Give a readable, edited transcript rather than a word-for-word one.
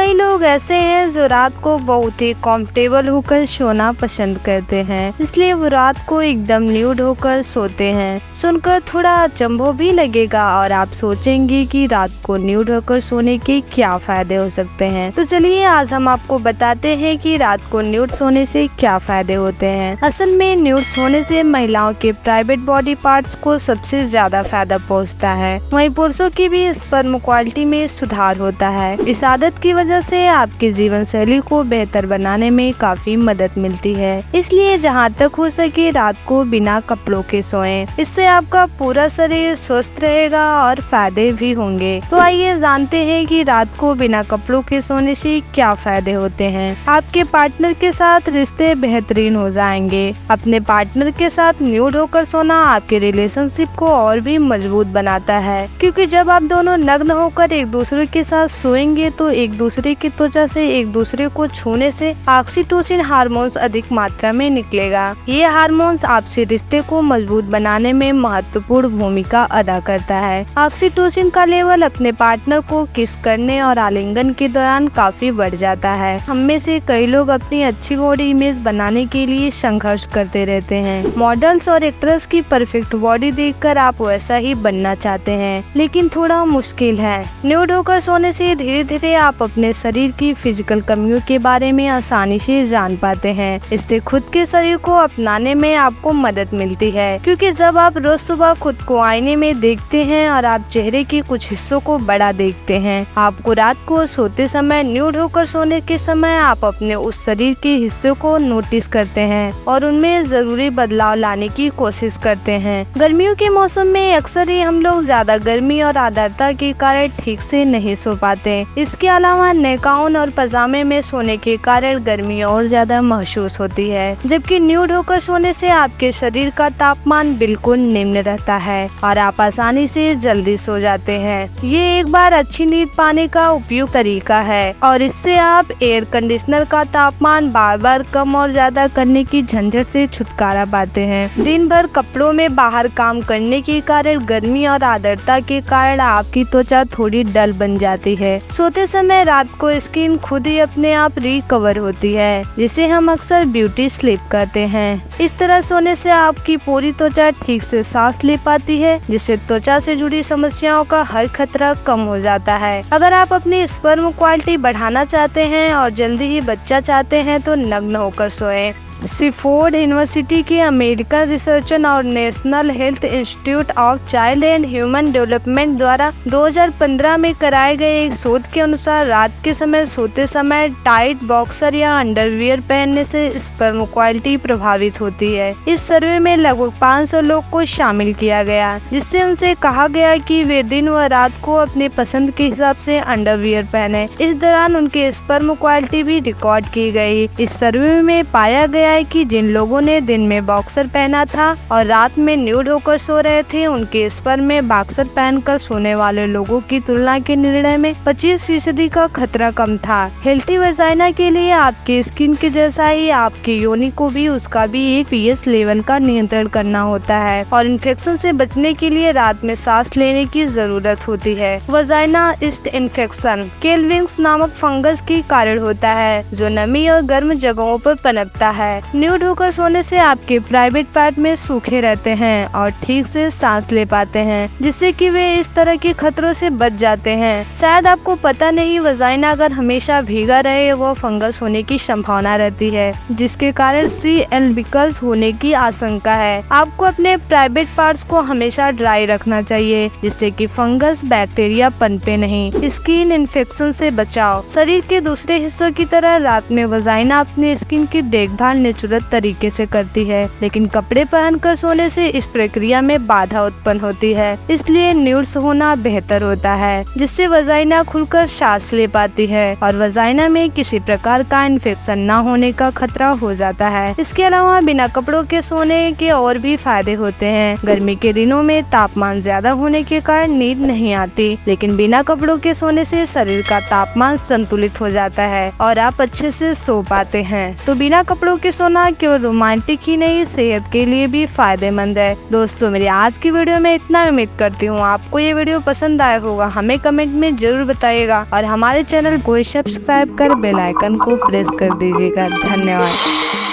कई लोग ऐसे हैं जो रात को बहुत ही कंफर्टेबल होकर सोना पसंद करते हैं, इसलिए वो रात को एकदम न्यूड होकर सोते हैं। सुनकर थोड़ा अचंभव भी लगेगा और आप सोचेंगे कि रात को न्यूड होकर सोने के क्या फायदे हो सकते हैं। तो चलिए आज हम आपको बताते हैं कि रात को न्यूड सोने से क्या फायदे होते हैं। असल में न्यूड सोने से महिलाओं के प्राइवेट बॉडी पार्ट्स को सबसे ज्यादा फायदा पहुंचता है। वहीं पुरुषों की भी स्पर्म क्वालिटी में सुधार होता है। इस आदत की वजह से आपकी जीवन शैली को बेहतर बनाने में काफी मदद मिलती है। इसलिए जहां तक हो सके रात को बिना कपड़ों के सोएं। इससे आपका पूरा शरीर स्वस्थ रहेगा और फायदे भी होंगे। तो आइए जानते हैं कि रात को बिना कपड़ों के सोने से क्या फायदे होते हैं। आपके पार्टनर के साथ रिश्ते बेहतरीन हो जाएंगे। अपने पार्टनर के साथ न्यूड होकर सोना आपके रिलेशनशिप को और भी मजबूत बनाता है, क्योंकि जब आप दोनों नग्न होकर एक दूसरे के साथ सोएंगे तो एक दूसरे की त्वचा से एक दूसरे को छूने से ऑक्सीटोसिन हार्मोन्स अधिक मात्रा में निकलेगा। ये हार्मोन्स आपसी रिश्ते को मजबूत बनाने में महत्वपूर्ण भूमिका अदा करता है। ऑक्सीटोसिन का लेवल अपने पार्टनर को किस करने और आलिंगन के दौरान काफी बढ़ जाता है। हम में से कई लोग अपनी अच्छी बॉडी इमेज बनाने के लिए संघर्ष करते रहते हैं। मॉडल्स और एक्ट्रेस की परफेक्ट बॉडी देखकर आप वैसा ही बनना चाहते हैं, लेकिन थोड़ा मुश्किल है। न्यूड होकर सोने से धीरे धीरे आप अपने शरीर की फिजिकल कमियों के बारे में आसानी से जान पाते हैं। इससे खुद के शरीर को अपनाने में आपको मदद मिलती है, क्योंकि जब आप रोज सुबह खुद को आईने में देखते हैं और आप चेहरे के कुछ हिस्सों को बड़ा देखते हैं। आपको रात को सोते समय न्यूड होकर सोने के समय आप अपने उस शरीर के हिस्सों को नोटिस करते हैं और उनमें जरूरी बदलाव लाने की कोशिश करते हैं। गर्मियों के मौसम में अक्सर ही हम लोग ज्यादा गर्मी और आर्द्रता के कारण ठीक से नहीं सो पाते। इसके अलावा नेकाउन और पजामे में सोने के कारण गर्मी और ज्यादा महसूस होती है, जबकि न्यूड होकर सोने से आपके शरीर का तापमान बिल्कुल निम्न रहता है और आप आसानी से जल्दी सो जाते हैं। ये एक बार अच्छी नींद पाने का उपयुक्त तरीका है और इससे आप एयर कंडीशनर का तापमान बार बार कम और ज्यादा करने की झंझट से छुटकारा पाते हैं। दिन भर कपड़ों में बाहर काम करने के कारण गर्मी और आर्द्रता के कारण आपकी त्वचा थोड़ी डल बन जाती है। सोते समय रात को स्किन खुद ही अपने आप रिकवर होती है, जिसे हम अक्सर ब्यूटी स्लीप कहते हैं। इस तरह सोने से आपकी पूरी त्वचा ठीक से सांस ले पाती है, जिससे त्वचा से जुड़ी समस्याओं का हर खतरा कम हो जाता है। अगर आप अपनी स्पर्म क्वालिटी बढ़ाना चाहते हैं और जल्दी ही बच्चा चाहते हैं तो नग्न होकर सोएं। स्टैनफोर्ड यूनिवर्सिटी के अमेरिकन रिसर्चर और national health institute of child and human development द्वारा 2015 में कराए गए एक शोध के अनुसार रात के समय सोते समय टाइट बॉक्सर या अंडरवियर पहनने से स्पर्म क्वालिटी प्रभावित होती है। इस सर्वे में लगभग 500 लोग को शामिल किया गया, जिससे उनसे कहा गया कि वे दिन व रात को अपने पसंद के हिसाब से अंडरवियर पहने। इस दौरान उनके स्पर्म क्वालिटी भी रिकॉर्ड की गई। इस सर्वे में पाया गया है कि जिन लोगों ने दिन में बॉक्सर पहना था और रात में न्यूड होकर सो रहे थे, उनके स्पर्म में बॉक्सर पहनकर सोने वाले लोगों की तुलना के निर्णय में 25% का खतरा कम था। हेल्थी वजाइना के लिए आपके स्किन के जैसा ही आपकी योनि को भी उसका भी एक पीएच लेवल का नियंत्रण करना होता है और इन्फेक्शन से बचने के लिए रात में सांस लेने की जरूरत होती है। वजाइना ईस्ट इन्फेक्शन केल्विंग्स नामक फंगस के कारण होता है, जो नमी और गर्म जगहों पर पनपता है। न्यूड होकर सोने से आपके प्राइवेट पार्ट में सूखे रहते हैं और ठीक से सांस ले पाते हैं, जिससे कि वे इस तरह के खतरों से बच जाते हैं। शायद आपको पता नहीं, वजाइना अगर हमेशा भीगा रहे वो फंगस होने की संभावना रहती है, जिसके कारण सी एल्बिकल्स होने की आशंका है। आपको अपने प्राइवेट पार्ट्स को हमेशा ड्राई रखना चाहिए, जिससे कि फंगस बैक्टीरिया पनपे नहीं। स्किन इन्फेक्शन से बचाव शरीर के दूसरे हिस्सों की तरह रात में वजाइना अपनी स्किन की देखभाल नेचुरल तरीके से करती है, लेकिन कपड़े पहनकर सोने से इस प्रक्रिया में बाधा उत्पन्न होती है। इसलिए न्यूड होना बेहतर होता है, जिससे वजाइना खुलकर सांस ले पाती है और वजाइना में किसी प्रकार का इन्फेक्शन न होने का खतरा हो जाता है। इसके अलावा बिना कपड़ों के सोने के और भी फायदे होते हैं। गर्मी के दिनों में तापमान ज्यादा होने के कारण नींद नहीं आती, लेकिन बिना कपड़ों के सोने से शरीर का तापमान संतुलित हो जाता है और आप अच्छे से सो पाते हैं। तो बिना कपड़ों के सोना केवल रोमांटिक ही नहीं, सेहत के लिए भी फायदेमंद है। दोस्तों, मेरी आज की वीडियो में इतना। उम्मीद करती हूँ आपको ये वीडियो पसंद आया होगा। हमें कमेंट में जरूर बताइएगा और हमारे चैनल को सब्सक्राइब कर बेल आइकन को प्रेस कर दीजिएगा। धन्यवाद।